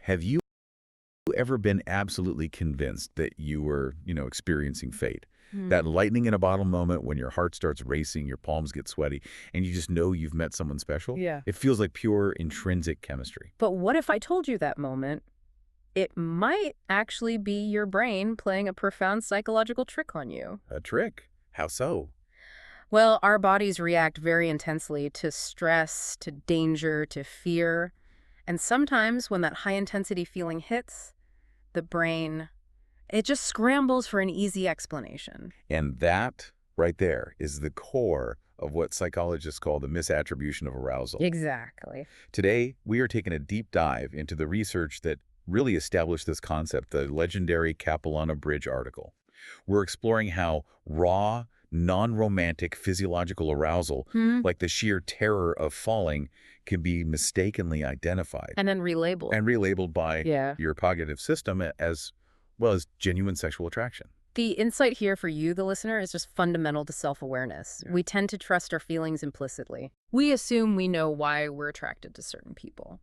Have you ever been absolutely convinced that you were, experiencing fate? That Hmm. lightning in a bottle moment when your heart starts racing, your palms get sweaty, and you just know you've met someone special? Yeah. It feels like pure intrinsic chemistry. But what if I told you that moment? It might actually be your brain playing a profound psychological trick on you. A trick? How so? Well, our bodies react very intensely to stress, to danger, to fear. And sometimes when that high intensity feeling hits, the brain, it just scrambles for an easy explanation. And that right there is the core of what psychologists call the misattribution of arousal. Exactly. Today, we are taking a deep dive into the research that really established this concept, the legendary Capilano Bridge article. We're exploring how raw, non-romantic physiological arousal, Hmm. like the sheer terror of falling, can be mistakenly identified And then relabeled. and relabeled by Yeah. your cognitive system as well as genuine sexual attraction. The insight here for you, the listener, is just fundamental to self-awareness. We tend to trust our feelings implicitly. We assume we know why we're attracted to certain people.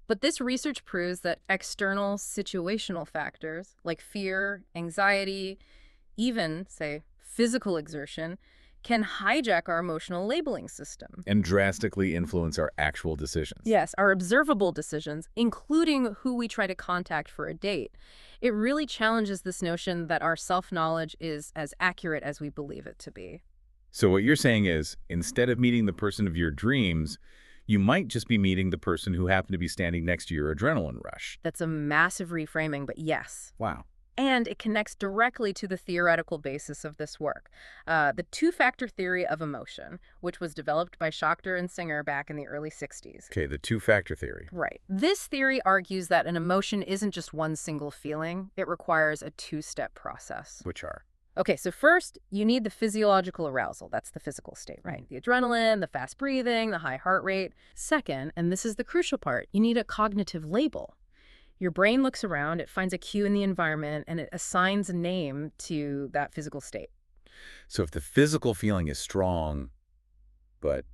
But this research proves that external situational factors like fear, anxiety, even, say, physical exertion, can hijack our emotional labeling system. And drastically influence our actual decisions. Yes, our observable decisions, including who we try to contact for a date. It really challenges this notion that our self-knowledge is as accurate as we believe it to be. So what you're saying is, instead of meeting the person of your dreams, you might just be meeting the person who happened to be standing next to your adrenaline rush. That's a massive reframing, but yes. Wow. And it connects directly to the theoretical basis of this work, the two-factor theory of emotion, which was developed by Schachter and Singer back in the early 60s. Okay, the two-factor theory. Right. This theory argues that an emotion isn't just one single feeling. It requires a two-step process. Which are? Okay, so first, you need the physiological arousal. That's the physical state, right? The adrenaline, the fast breathing, the high heart rate. Second, and this is the crucial part, you need a cognitive label. Your brain looks around, it finds a cue in the environment, and it assigns a name to that physical state. So if the physical feeling is strong, but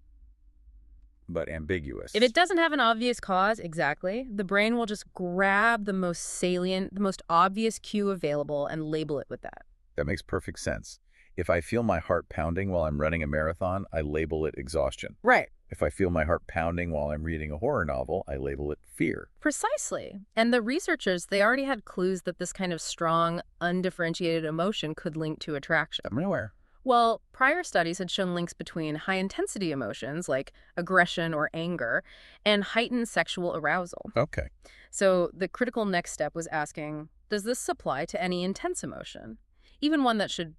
ambiguous. If it doesn't have an obvious cause, exactly, the brain will just grab the most salient, the most obvious cue available and label it with that. That makes perfect sense. If I feel my heart pounding while I'm running a marathon, I label it exhaustion. Right. If I feel my heart pounding while I'm reading a horror novel, I label it fear. Precisely. And the researchers, they already had clues that this kind of strong, undifferentiated emotion could link to attraction. I'm aware. Well, prior studies had shown links between high-intensity emotions like aggression or anger and heightened sexual arousal. Okay. So the critical next step was asking, does this apply to any intense emotion? Even one that should,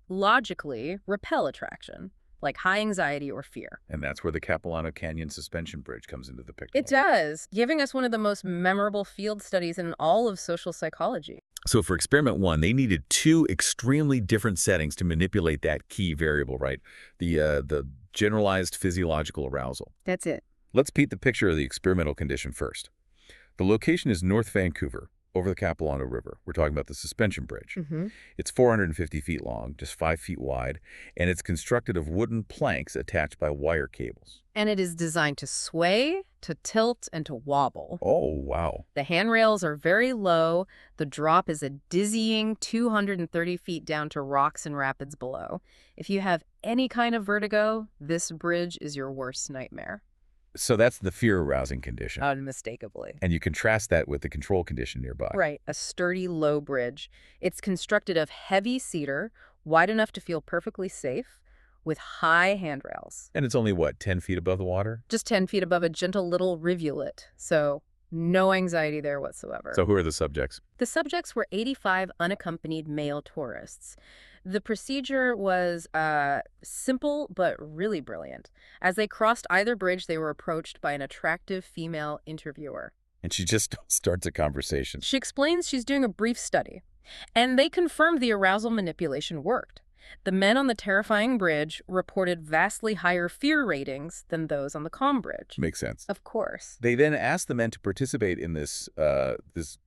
logically repel attraction, like high anxiety or fear. And that's where the Capilano Canyon suspension bridge comes into the picture. It does, giving us one of the most memorable field studies in all of social psychology. So for experiment one, they needed two extremely different settings to manipulate that key variable, right? The generalized physiological arousal. That's it. Let's paint the picture of the experimental condition first. The location is North Vancouver, over the Capilano River. We're talking about the suspension bridge. Mm-hmm. It's 450 feet long, just 5 feet wide, and it's constructed of wooden planks attached by wire cables. And it is designed to sway, to tilt, and to wobble. Oh, wow. The handrails are very low. The drop is a dizzying 230 feet down to rocks and rapids below. If you have any kind of vertigo, this bridge is your worst nightmare. So that's the fear-arousing condition. Unmistakably. And you contrast that with the control condition nearby. Right, a sturdy, low bridge. It's constructed of heavy cedar, wide enough to feel perfectly safe, with high handrails. And it's only, what, 10 feet above the water? Just 10 feet above a gentle little rivulet, so no anxiety there whatsoever. So who are the subjects? The subjects were 85 unaccompanied male tourists. The procedure was simple but really brilliant. As they crossed either bridge, they were approached by an attractive female interviewer. And she just starts a conversation. She explains she's doing a brief study, and they confirmed the arousal manipulation worked. The men on the terrifying bridge reported vastly higher fear ratings than those on the calm bridge. Makes sense. Of course. They then asked the men to participate in this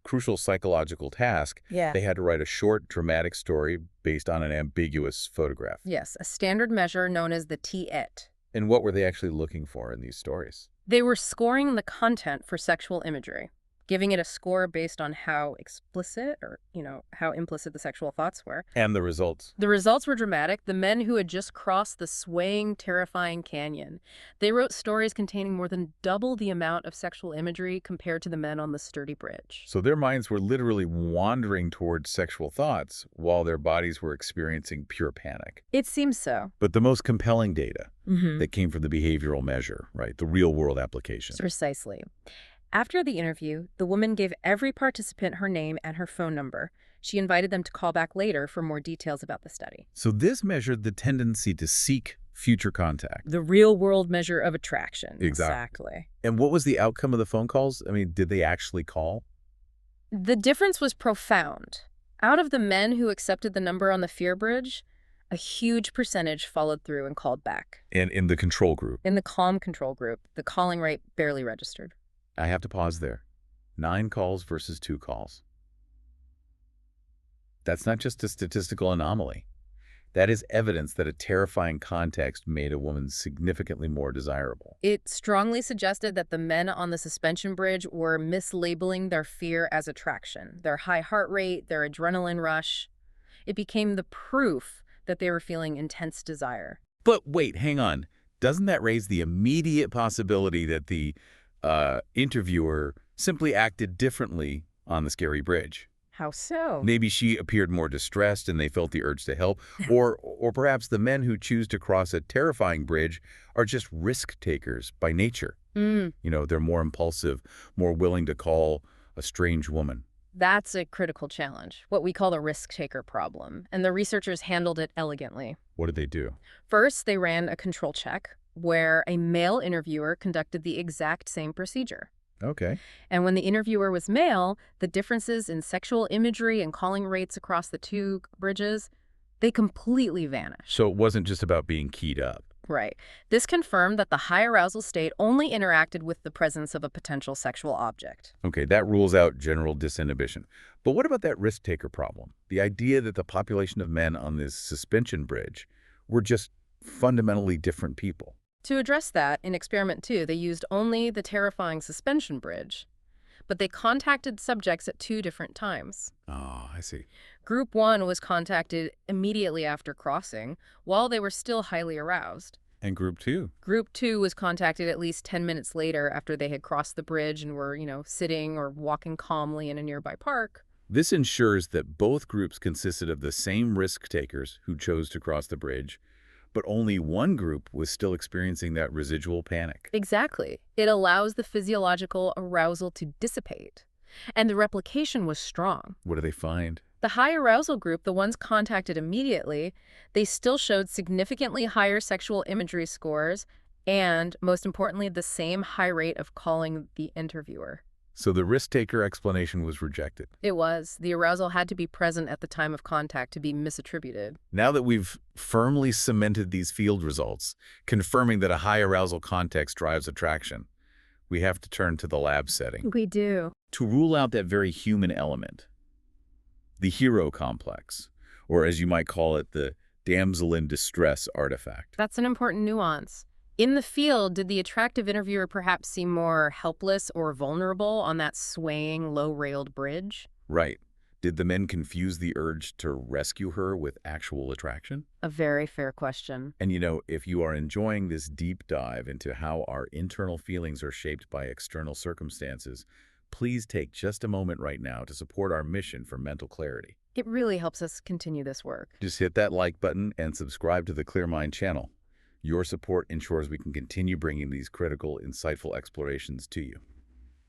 crucial psychological task. Yeah. They had to write a short, dramatic story based on an ambiguous photograph. Yes, a standard measure known as the T-ET. And what were they actually looking for in these stories? They were scoring the content for sexual imagery. giving it a score based on how explicit or, how implicit the sexual thoughts were. And the results? The results were dramatic. The men who had just crossed the swaying, terrifying canyon, they wrote stories containing more than double the amount of sexual imagery compared to the men on the sturdy bridge. So their minds were literally wandering towards sexual thoughts while their bodies were experiencing pure panic. It seems so. But the most compelling data that came from the behavioral measure, right, the real-world application. Precisely. After the interview, the woman gave every participant her name and her phone number. She invited them to call back later for more details about the study. So this measured the tendency to seek future contact. The real-world measure of attraction. Exactly. And what was the outcome of the phone calls? I mean, did they actually call? The difference was profound. Out of the men who accepted the number on the fear bridge, a huge percentage followed through and called back. And in the control group? In the calm control group, the calling rate barely registered. I have to pause there. 9 calls versus 2 calls. That's not just a statistical anomaly. That is evidence that a terrifying context made a woman significantly more desirable. It strongly suggested that the men on the suspension bridge were mislabeling their fear as attraction, their high heart rate, their adrenaline rush. It became the proof that they were feeling intense desire. But wait, hang on. Doesn't that raise the immediate possibility that the interviewer simply acted differently on the scary bridge? How so? Maybe she appeared more distressed and they felt the urge to help. Or perhaps the men who choose to cross a terrifying bridge are just risk takers by nature. They're more impulsive, more willing to call a strange woman. That's a critical challenge, what we call the risk-taker problem, and the researchers handled it elegantly. What did they do? First, they ran a control check where a male interviewer conducted the exact same procedure. Okay. And when the interviewer was male, the differences in sexual imagery and calling rates across the 2 bridges, they completely vanished. So it wasn't just about being keyed up. Right. This confirmed that the high arousal state only interacted with the presence of a potential sexual object. Okay, that rules out general disinhibition. But what about that risk-taker problem? The idea that the population of men on this suspension bridge were just fundamentally different people. To address that, in Experiment 2, they used only the terrifying suspension bridge, but they contacted subjects at 2 different times. Oh, I see. Group 1 was contacted immediately after crossing, while they were still highly aroused. And Group 2? Group 2 was contacted at least 10 minutes later after they had crossed the bridge and were, sitting or walking calmly in a nearby park. This ensures that both groups consisted of the same risk takers who chose to cross the bridge, but only one group was still experiencing that residual panic. Exactly. It allows the physiological arousal to dissipate. And the replication was strong. What do they find? The high arousal group, the ones contacted immediately, they still showed significantly higher sexual imagery scores and, most importantly, the same high rate of calling the interviewer. So the risk-taker explanation was rejected. It was. The arousal had to be present at the time of contact to be misattributed. Now that we've firmly cemented these field results, confirming that a high arousal context drives attraction, we have to turn to the lab setting. We do. To rule out that very human element, the hero complex, or as you might call it, the damsel in distress artifact. That's an important nuance. In the field, did the attractive interviewer perhaps seem more helpless or vulnerable on that swaying, low-railed bridge? Right. Did the men confuse the urge to rescue her with actual attraction? A very fair question. And if you are enjoying this deep dive into how our internal feelings are shaped by external circumstances, please take just a moment right now to support our mission for mental clarity. It really helps us continue this work. Just hit that like button and subscribe to the Clear Mind channel. Your support ensures we can continue bringing these critical, insightful explorations to you.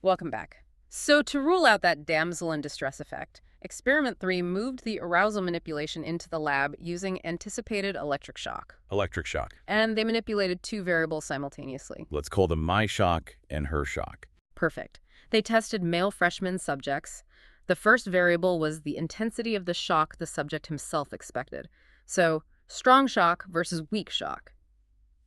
Welcome back. So to rule out that damsel in distress effect, Experiment 3 moved the arousal manipulation into the lab using anticipated electric shock. Electric shock. And they manipulated 2 variables simultaneously. Let's call them my shock and her shock. Perfect. They tested male freshman subjects. The first variable was the intensity of the shock the subject himself expected. So, strong shock versus weak shock.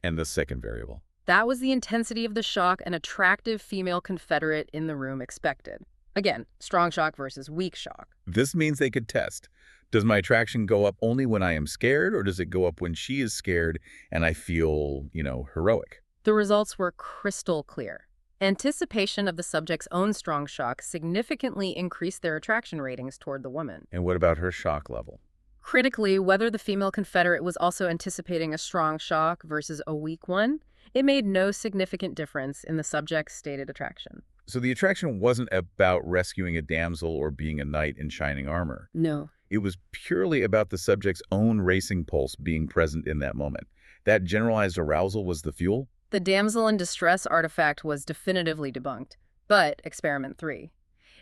And the second variable? That was the intensity of the shock an attractive female confederate in the room expected. Again, strong shock versus weak shock. This means they could test. Does my attraction go up only when I am scared, or does it go up when she is scared and I feel, heroic? The results were crystal clear. Anticipation of the subject's own strong shock significantly increased their attraction ratings toward the woman. And what about her shock level? Critically, whether the female Confederate was also anticipating a strong shock versus a weak one, it made no significant difference in the subject's stated attraction. So the attraction wasn't about rescuing a damsel or being a knight in shining armor. No. It was purely about the subject's own racing pulse being present in that moment. That generalized arousal was the fuel? The damsel in distress artifact was definitively debunked. But experiment 3.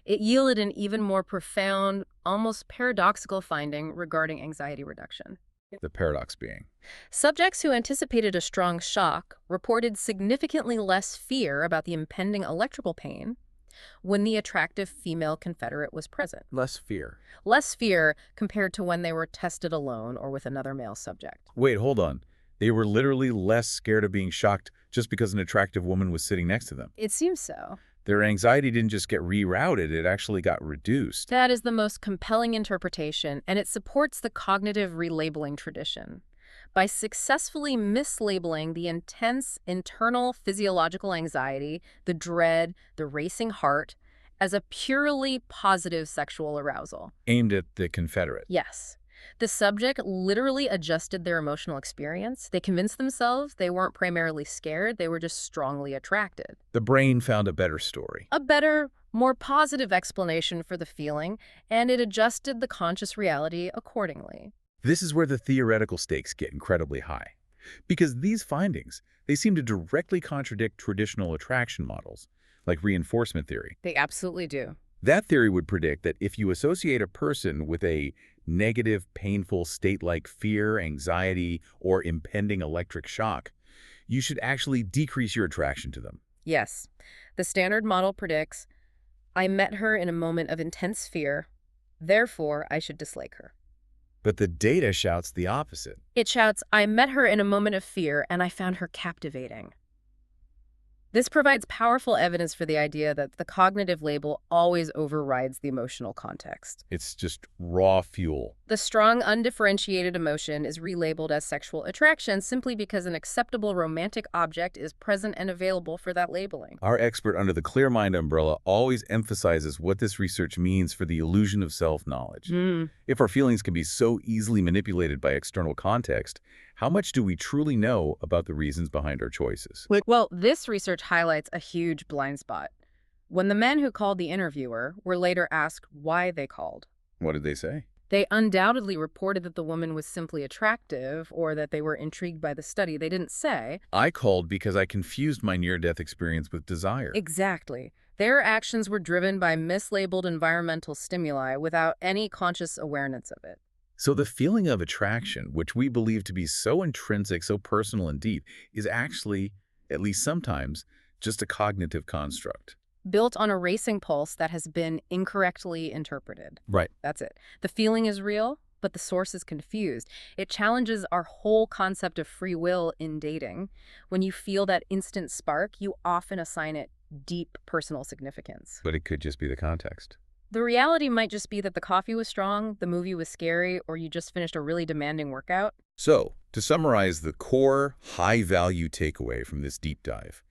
It yielded an even more profound, almost paradoxical finding regarding anxiety reduction. The paradox being. Subjects who anticipated a strong shock reported significantly less fear about the impending electrical pain when the attractive female Confederate was present. Less fear. Less fear compared to when they were tested alone or with another male subject. Wait, hold on. They were literally less scared of being shocked just because an attractive woman was sitting next to them. It seems so. Their anxiety didn't just get rerouted, it actually got reduced. That is the most compelling interpretation, and it supports the cognitive relabeling tradition. By successfully mislabeling the intense internal physiological anxiety, the dread, the racing heart, as a purely positive sexual arousal. Aimed at the Confederate. Yes. The subject literally adjusted their emotional experience. They convinced themselves they weren't primarily scared, they were just strongly attracted. The brain found a better story. A better, more positive explanation for the feeling, and it adjusted the conscious reality accordingly. This is where the theoretical stakes get incredibly high. Because these findings, they seem to directly contradict traditional attraction models, like reinforcement theory. They absolutely do. That theory would predict that if you associate a person with a negative, painful state like fear, anxiety, or impending electric shock, you should actually decrease your attraction to them. Yes. The standard model predicts, I met her in a moment of intense fear, therefore I should dislike her. But the data shouts the opposite. It shouts, I met her in a moment of fear and I found her captivating. This provides powerful evidence for the idea that the cognitive label always overrides the emotional context. It's just raw fuel. The strong, undifferentiated emotion is relabeled as sexual attraction simply because an acceptable romantic object is present and available for that labeling. Our expert under the Clear Mind umbrella always emphasizes what this research means for the illusion of self-knowledge. If our feelings can be so easily manipulated by external context, how much do we truly know about the reasons behind our choices? Well, this research highlights a huge blind spot. When the men who called the interviewer were later asked why they called, What did they say? they undoubtedly reported that the woman was simply attractive or that they were intrigued by the study. They didn't say. I called because I confused my near-death experience with desire. Exactly. Their actions were driven by mislabeled environmental stimuli without any conscious awareness of it. So the feeling of attraction, which we believe to be so intrinsic, so personal and deep, is actually, at least sometimes, just a cognitive construct. Built on a racing pulse that has been incorrectly interpreted. Right. That's it. The feeling is real, but the source is confused. It challenges our whole concept of free will in dating. When you feel that instant spark, you often assign it deep personal significance. But it could just be the context. The reality might just be that the coffee was strong, the movie was scary, or you just finished a really demanding workout. So, to summarize the core, high-value takeaway from this deep dive,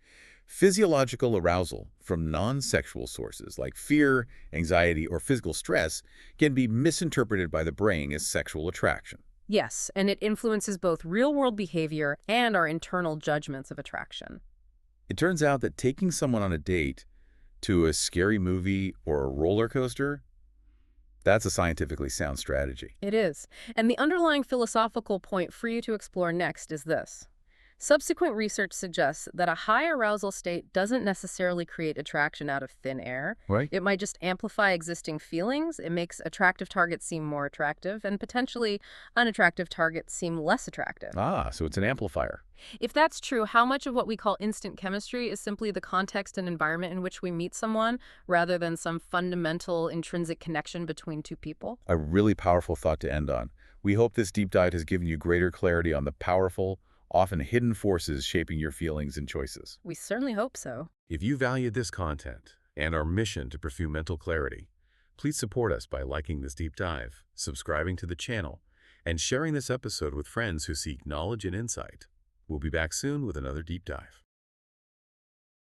physiological arousal from non-sexual sources like fear, anxiety, or physical stress can be misinterpreted by the brain as sexual attraction. Yes, and it influences both real-world behavior and our internal judgments of attraction. It turns out that taking someone on a date to a scary movie or a roller coaster, that's a scientifically sound strategy. It is. And the underlying philosophical point for you to explore next is this. Subsequent research suggests that a high arousal state doesn't necessarily create attraction out of thin air. Right? It might just amplify existing feelings. It makes attractive targets seem more attractive and potentially unattractive targets seem less attractive. So it's an amplifier. If that's true, how much of what we call instant chemistry is simply the context and environment in which we meet someone rather than some fundamental intrinsic connection between two people? A really powerful thought to end on. We hope this deep dive has given you greater clarity on the powerful, often hidden forces shaping your feelings and choices. We certainly hope so. If you valued this content and our mission to pursue mental clarity, please support us by liking this deep dive, subscribing to the channel, and sharing this episode with friends who seek knowledge and insight. We'll be back soon with another deep dive.